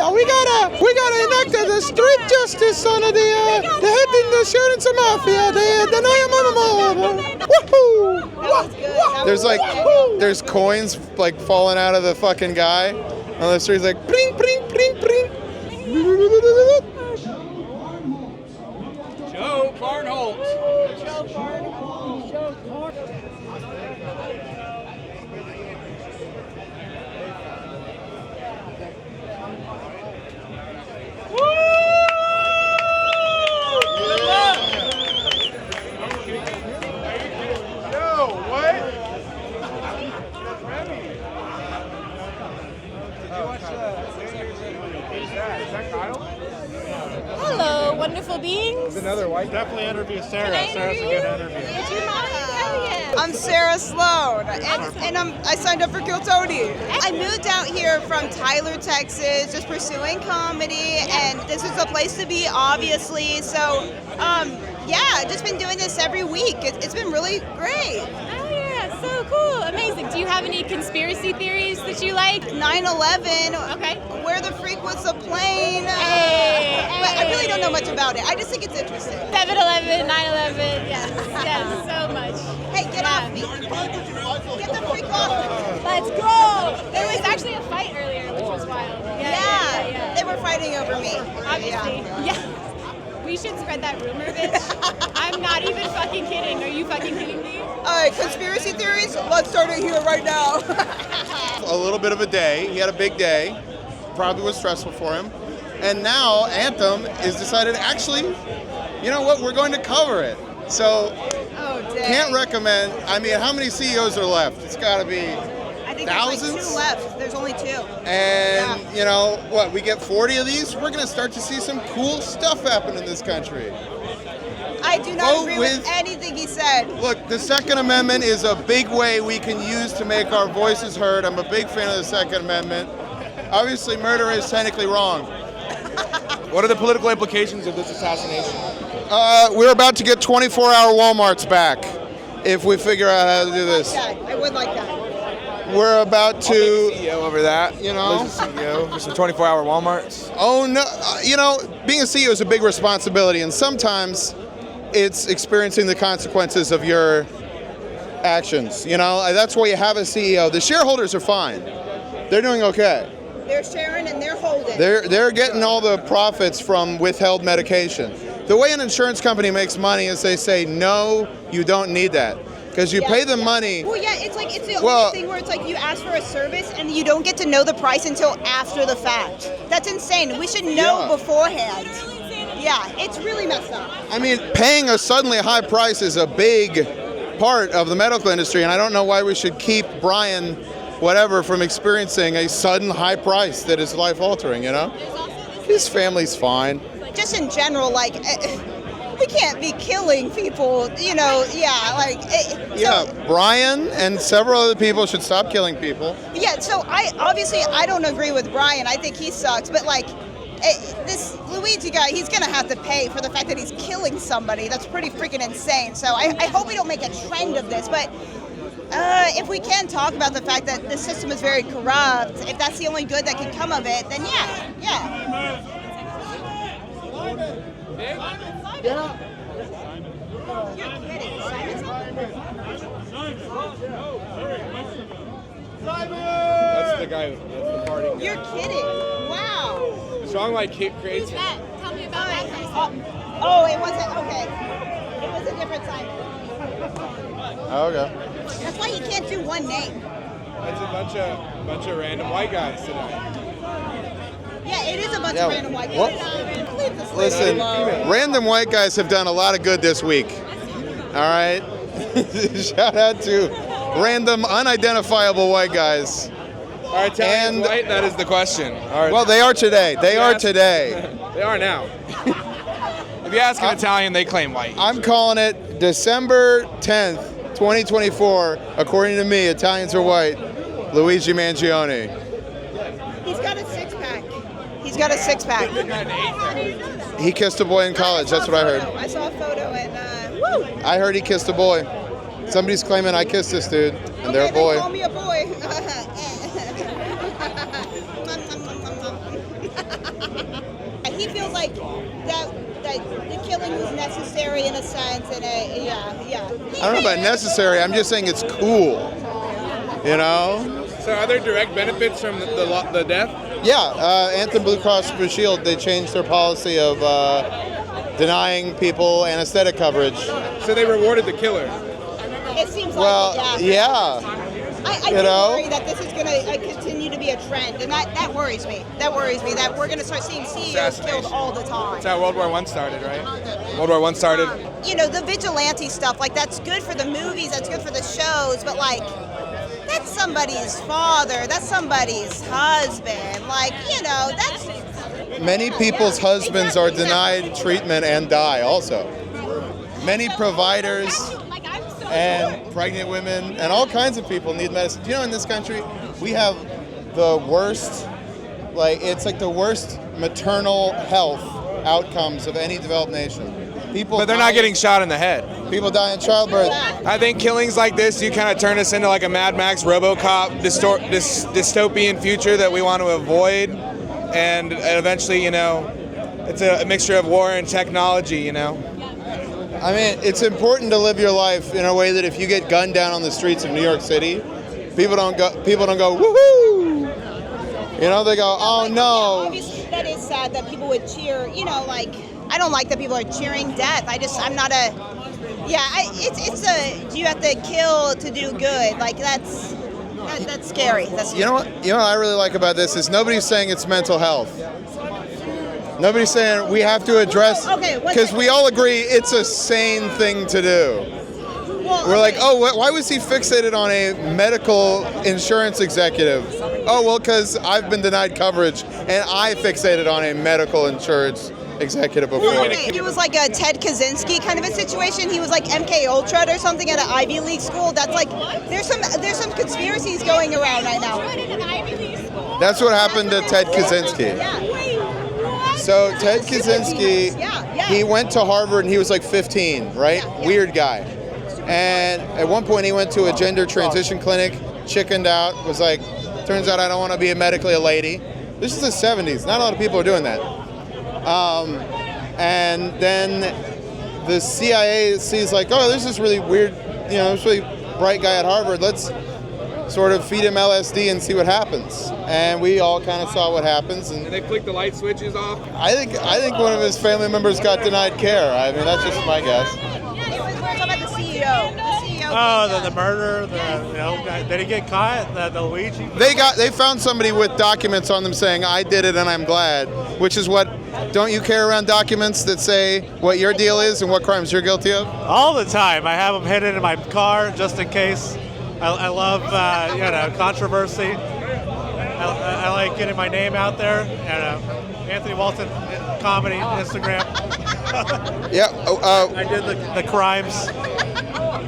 mafia. We gotta enact the street justice on the hitting the shooting some mafia. The Woohoo! There's coins like falling out of the fucking guy on the street, like pring pring pring pring. Joe Barnholt. Hello, wonderful beings. Another white. Definitely interview Sarah. Sarah's a good interview. Would you mind? Oh, yeah. I'm Sarah Sloan, and I signed up for Kill Tony. I moved out here from Tyler, Texas, just pursuing comedy, and this is a place to be, obviously. So, yeah, just been doing this every week. It's been really great. Oh, yeah, so cool. Amazing. Do you have any conspiracy theories that you like? 9/11. Okay. Where the freak was the plane? Hey, But I really don't know much about it. I just think it's interesting. 7/11, 9/11. Yes, yes, so much. Hey, get off me. Get the freak off me. Let's go. There was actually a fight earlier, which was wild. Yeah. They were fighting over me. Obviously. Yeah. We should spread that rumor, bitch. I'm not even fucking kidding. Are you fucking kidding me? Conspiracy theories? Let's start it here right now. A little bit of a day. He had a big day. Probably was stressful for him. And now Anthem is decided, actually, you know what? We're going to cover it. So, can't recommend. I mean, how many CEOs are left? It's got to be I think thousands. There's like 2 left. There's only 2. And, you know, what? We get 40 of these. We're going to start to see some cool stuff happen in this country. I do not agree with anything he said. Look, the Second Amendment is a big way we can use to make our voices heard. I'm a big fan of the Second Amendment. Obviously, murder is technically wrong. What are the political implications of this assassination? We're about to get 24-hour Walmarts back if we figure out how to do this. I would like that. We're about to... CEO over that, you know? There's a CEO for some 24-hour Walmarts. Oh, no. You know, being a CEO is a big responsibility, and sometimes it's experiencing the consequences of your actions. You know, that's why you have a CEO. The shareholders are fine. They're doing okay. They're sharing and they're holding. They're getting all the profits from withheld medication. The way an insurance company makes money is they say, no, you don't need that. Because you pay them money. Well, yeah, it's the only thing where it's like you ask for a service and you don't get to know the price until after the fact. That's insane. We should know beforehand. Yeah, it's really messed up. I mean, paying a suddenly high price is a big part of the medical industry, and I don't know why we should keep Brian, whatever, from experiencing a sudden high price that is life-altering, you know? His family's fine. Just in general, like, we can't be killing people, you know, Brian and several other people should stop killing people. Yeah, so I don't agree with Brian. I think he sucks, but like, this Luigi guy, he's gonna have to pay for the fact that he's killing somebody. That's pretty freaking insane. So I hope we don't make a trend of this, but if we can talk about the fact that the system is very corrupt, if that's the only good that can come of it, then yeah. You're kidding. That's the guy, that's the party guy. You're kidding. Wow. Strong Light creates... Who's that? Tell me about that person. Oh, it wasn't, okay. It was a different Simon. Okay. That's why you can't do one name. That's a bunch of random white guys tonight. Yeah, it is a bunch of random white guys. Listen, random white guys have done a lot of good this week. All right? Shout out to random, unidentifiable white guys. Are Italians white? That is the question. Well, they are today. They are today. They are now. If you ask an Italian, they claim white. I'm calling it December 10th, 2024. According to me, Italians are white. Luigi Mangione. He's got a six-pack. He's got a six-pack. He kissed a boy in college. That's what I heard. I saw a photo and, woo! I heard he kissed a boy. Somebody's claiming I kissed this dude, and they're a boy. Call me a boy. he feels like that the killing was necessary in a sense, and yeah. I don't know about necessary. I'm just saying it's cool. You know? So are there direct benefits from the death? Yeah, Anthem Blue Cross Blue Shield, they changed their policy of denying people anesthetic coverage. So they rewarded the killer. It seems Well, like yeah. I do worry that this is going to continue to be a trend, and that worries me. That worries me that we're going to start seeing CEOs killed all the time. That's how World War I started, right? World War I started. You know, the vigilante stuff, like that's good for the movies, that's good for the shows, but like that's somebody's father, that's somebody's husband. Like, you know, that's... Many people's husbands are denied treatment and die also. Many providers and pregnant women and all kinds of people need medicine. Do you know, in this country, we have the worst, it's like the worst maternal health outcomes of any developed nation. But they're not getting shot in the head. People die in childbirth. I think killings like this, you kind of turn us into like a Mad Max, RoboCop, dystopian future that we want to avoid. And eventually, you know, it's a mixture of war and technology, you know. I mean, it's important to live your life in a way that if you get gunned down on the streets of New York City, people don't go woohoo. You know, they go, oh no. Obviously, that is sad that people would cheer. You know, like I don't like that people are cheering death. I'm not a. Yeah, it's a. Do you have to kill to do good? Like that's scary. That's You know what I really like about this is nobody's saying it's mental health. Nobody's saying we have to address, because we all agree it's a sane thing to do. We're like, oh, why was he fixated on a medical insurance executive? Oh, well, because I've been denied coverage, and I fixated on a medical insurance executive before. It was like a Ted Kaczynski kind of a situation. He was like MK Ultra or something at an Ivy League school. That's like there's some conspiracies going around right now. That's what happened to Ted Kaczynski. So Ted Kaczynski, he went to Harvard and he was like 15, right? Weird guy. And at one point he went to a gender transition clinic, chickened out, was like, turns out I don't want to be medically a lady. This is the 70s. Not a lot of people are doing that. And then the CIA sees like, oh, there's this really weird, you know, this really bright guy at Harvard. Let's sort of feed him LSD and see what happens. And we all kind of saw what happens. And they flicked the light switches off? I think one of his family members got denied care. I mean, that's just my guess. We're talking about the CEO. Oh, the murderer, did he get caught? The Luigi? They found somebody with documents on them saying, I did it and I'm glad, which is what, don't you carry around documents that say what your deal is and what crimes you're guilty of? All the time. I have them hidden in my car just in case. I love, controversy. I like getting my name out there. And Anthony Walton comedy Instagram. Yeah. I did the crimes.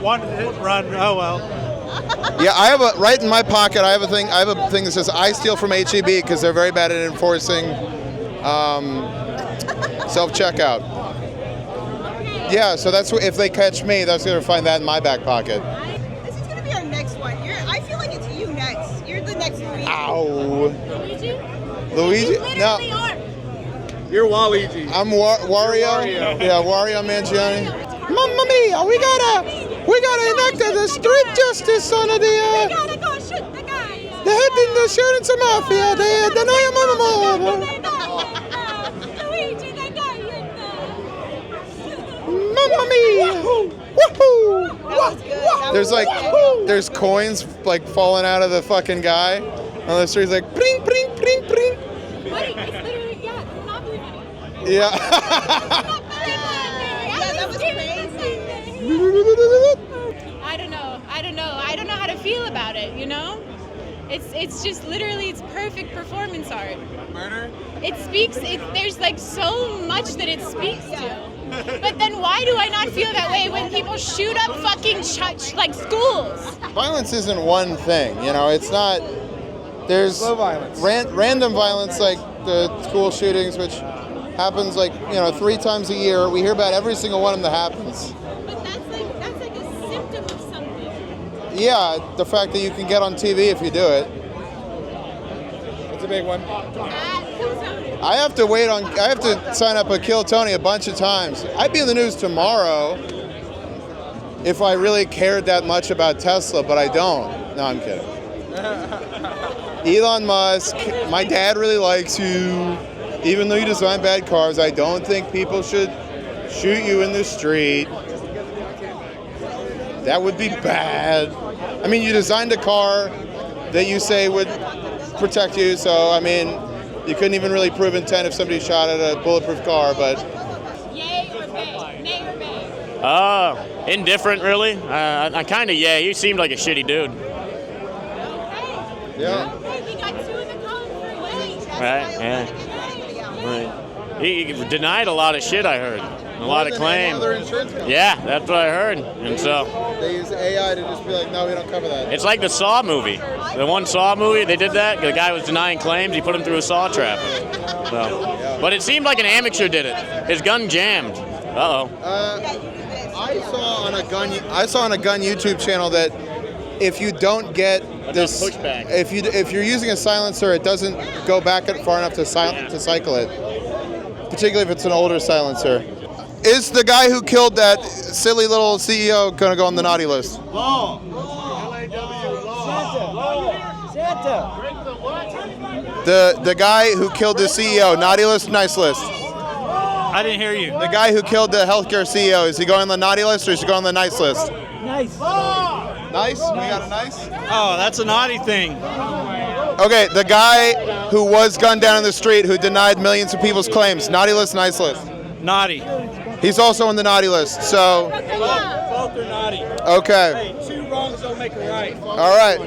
One run. Oh well. Yeah, I have right in my pocket. I have a thing that says I steal from HEB because they're very bad at enforcing self-checkout. Yeah, so that's if they catch me, that's gonna find that in my back pocket. This is gonna be our next one. I feel like it's you next. You're the next Luigi. Ow. Luigi? You No. literally are. You're Waluigi. I'm Wario. Yeah, Wario Mangione. Mamma mia, we gotta enact the street justice on the We gotta go shoot the guy. the head in the insurance mafia. They deny your mama. Luigi, the guy in Mamma mia. Woohoo! That was good. There's coins like falling out of the fucking guy on the street. He's like pring pring pring pring. Buddy, it's literally, Monopoly money. Yeah. That was crazy. I don't know how to feel about it, you know? It's just literally, it's perfect performance art. Murder? There's like so much that it speaks to. But then why do I not feel that way when people shoot up fucking schools? Violence isn't one thing, you know. It's not. There's Slow violence. Random violence like the school shootings, which happens 3 times a year. We hear about every single one of them that happens. But that's like a symptom of something. Yeah, the fact that you can get on TV if you do it. It's a big one. That comes out. I have to sign up a Kill Tony a bunch of times. I'd be in the news tomorrow if I really cared that much about Tesla, but I don't. No, I'm kidding. Elon Musk, my dad really likes you. Even though you design bad cars, I don't think people should shoot you in the street. That would be bad. I mean, you designed a car that you say would protect you, so I mean, you couldn't even really prove intent if somebody shot at a bulletproof car, but... Yay or nay? Nay or nay? Indifferent, really. I kind of yay. He seemed like a shitty dude. Yeah. Okay, we got 2 in the column for yay. Right, yeah. Right. He denied a lot of shit, I heard. A lot of claims. Yeah, that's what I heard. And so they use AI to just be like, no, we don't cover that. it's like the Saw movie. The one Saw movie, they did that. The guy was denying claims. He put him through a saw trap. So, but it seemed like an amateur did it. His gun jammed. Uh-oh. I saw on a gun YouTube channel that if you don't get this, pushback. if you're using a silencer, it doesn't go back far enough to cycle it. Particularly if it's an older silencer. Is the guy who killed that silly little CEO going to go on the naughty list? The guy who killed the CEO, naughty list, nice list. I didn't hear you. The guy who killed the healthcare CEO, is he going on the naughty list or is he going on the nice list? Nice. Nice? We got a nice? Oh, that's a naughty thing. Okay, the guy who was gunned down in the street who denied millions of people's claims, naughty list, nice list. Naughty. He's also on the naughty list, so. Both are naughty. Okay. Hey, 2 wrongs don't make a right. All right.